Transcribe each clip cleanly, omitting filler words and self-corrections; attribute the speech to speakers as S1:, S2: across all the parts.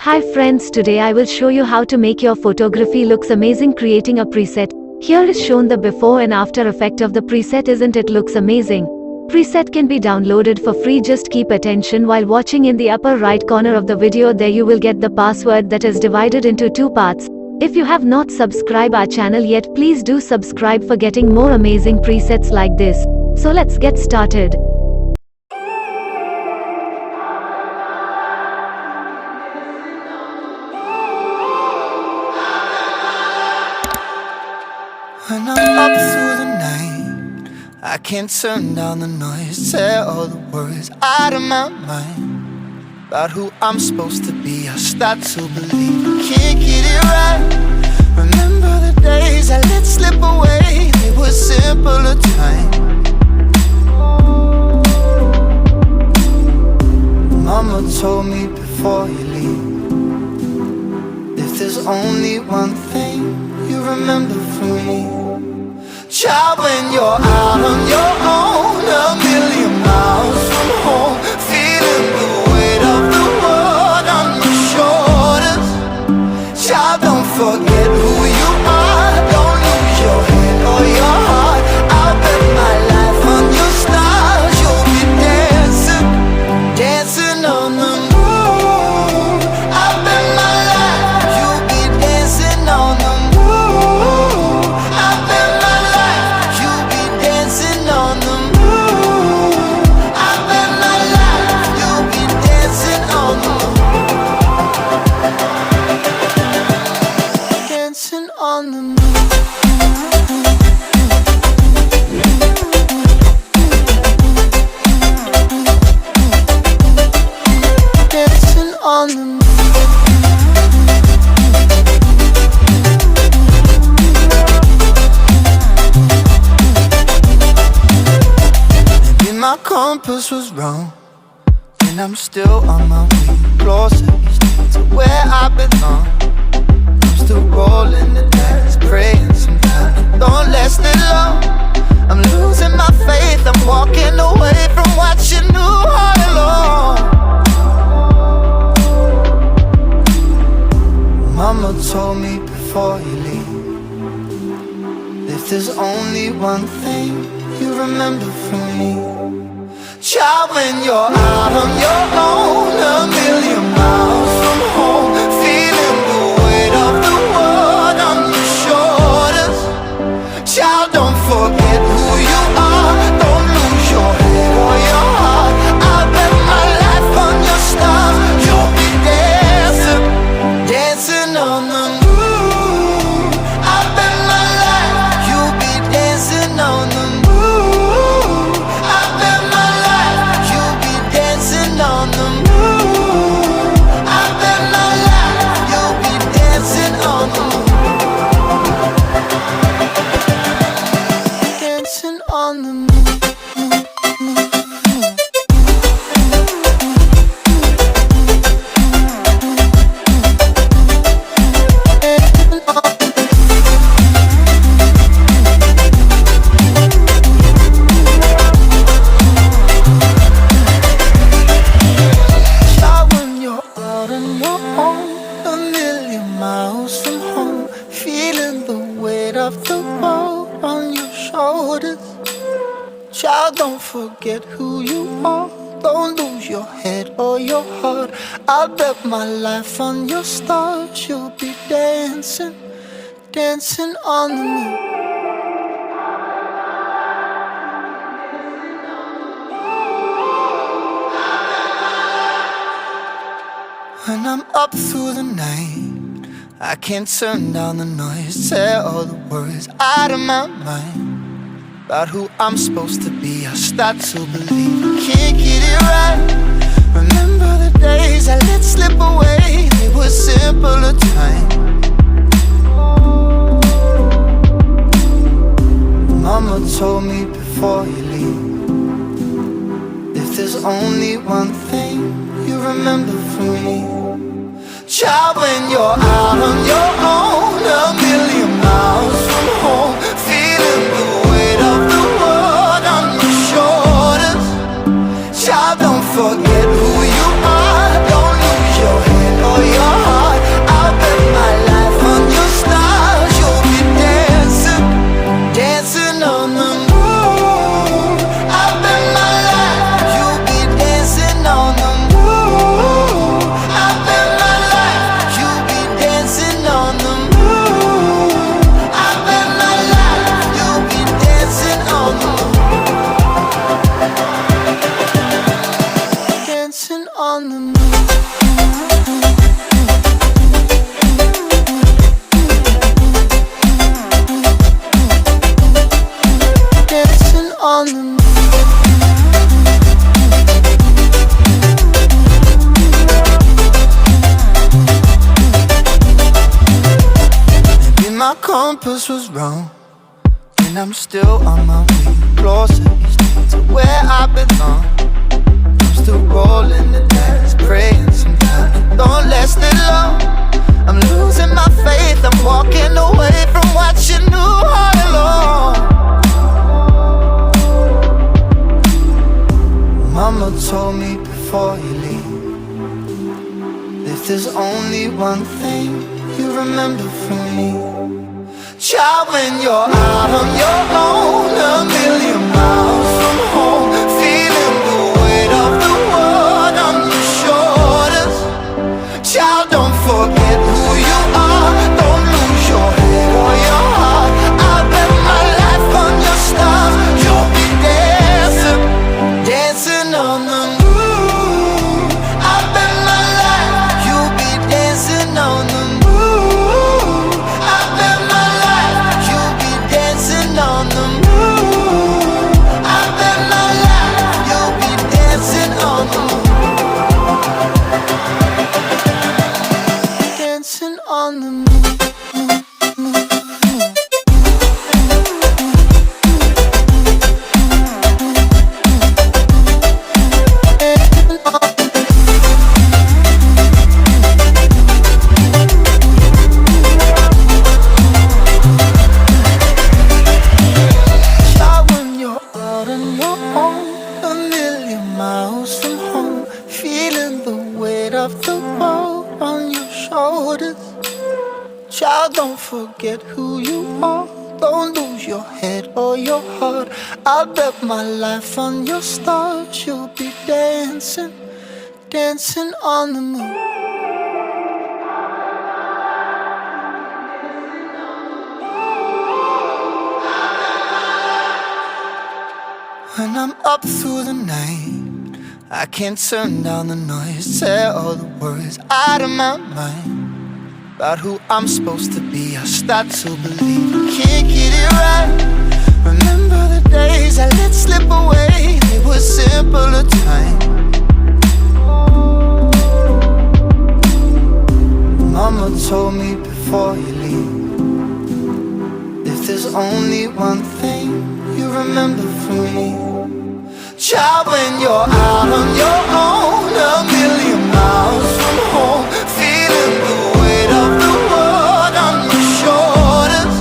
S1: Hi friends, today I will show you how to make your photography looks amazing creating a preset. Here is shown the before and after effect of the preset. Isn't it looks amazing? Preset can be downloaded for free. Just keep attention while watching. In the upper right corner of the video there you will get the password that is divided into two parts. If you have not subscribed our channel yet, please do subscribe for getting more amazing presets like this. So let's get started.
S2: When I'm up through the night, I can't turn down the noise. Tear all the words out of my mind about who I'm supposed to be. I start to believe I can't get it right. Remember the days I let slip away. They were simpler times. Mama told me before you leave, if there's only one thing you remember from me, child, when you're out on your own, a million miles from home, feeling the weight of the world on your shoulders. Child, don't forget who you are. Don't lose your head or your heart. I'll bet my life on your stars. You'll be dancing, dancing on the moon. I'll bet my life you'll be dancing on the moon. I'll bet my life you'll be dancing on the moon. I'll bet my life you'll be dancing on the moon. Dancing on the moon. Dancing on the moon. Maybe my compass was wrong, and I'm still on my way closer to where I belong. I'm still rolling the dice, praying sometimes it don't last it long. I'm losing my faith, I'm walking away from what you knew all along. Mama told me before you leave, if there's only one thing you remember from me, child, when you're out on your own, a million miles from home, feeling the weight of the world on your shoulders. Child, don't forget who you are. Don't lose your head or your heart. I'll bet my life on your stars. You'll be dancing, dancing on the moon. I'll bet my life you'll be dancing on the moon. I'll bet my life you'll be dancing on the moon. I'll bet my life you'll be dancing on the moon. Dancing on the moon. Child, when you're out on your own, a million miles from home, feeling the weight of the world on your shoulders. Child, don't forget who you are. Don't lose your head or your heart. I'll bet my life on your stars. You'll be dancing, dancing on the moon. When I'm up through the night, I can't turn down the noise. Tear all the words out of my mind about who I'm supposed to be. I start to believe I can't get it right. Remember the days I let slip away. They were simpler times. Mama told me before you leave, if there's only one thing you remember from me, child, when you're out on your own, a million miles from home, feeling the weight of the world on your shoulders. Child, don't forget who you are. Don't lose your head or your compass was wrong, and I'm still on my way closer each day to where I belong. I'm still rolling the dice, praying sometimes it don't last that long. I'm losing my faith, I'm walking away from what you knew all along. Mama told me before you leave, if there's only one thing you remember from me, child, when you're out on your own, a million miles from home, feeling the weight of the world on your shoulders. Child, don't forget who you are, don't lose your head or your heart. I'll bet my life on your stars, you'll be dancing, dancing on the moon. I'll bet my life, you'll be dancing on the moon. I'll bet my life, you'll be dancing on the moon. I'll bet my life, you'll be dancing on the moon. Dancing on the moon. Child, when you're out on your own, a million miles from home, feeling the weight of the world on your shoulders. Child, don't forget who you are, don't lose your head or your heart. I'll bet my life on your stars, you'll be dancing, dancing on the moon. When I'm up through the night, I can't turn down the noise, tear all the words out of my mind about who I'm supposed to be. I start to believe I can't get it right. Remember the days I let slip away, they were simpler times. Mama told me before you leave, if there's only one thing you remember from me, child, when you're out on your own, a million miles from home, feeling the weight of the world on your shoulders.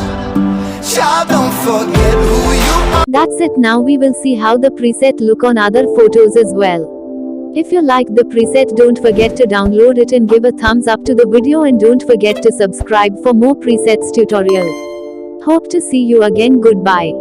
S2: Child, don't forget who you are.
S1: That's it. Now we will see how the preset look on other photos as well. If you like the preset, don't forget to download it and give a thumbs up to the video, and don't forget to subscribe for more presets tutorial. Hope to see you again. Goodbye.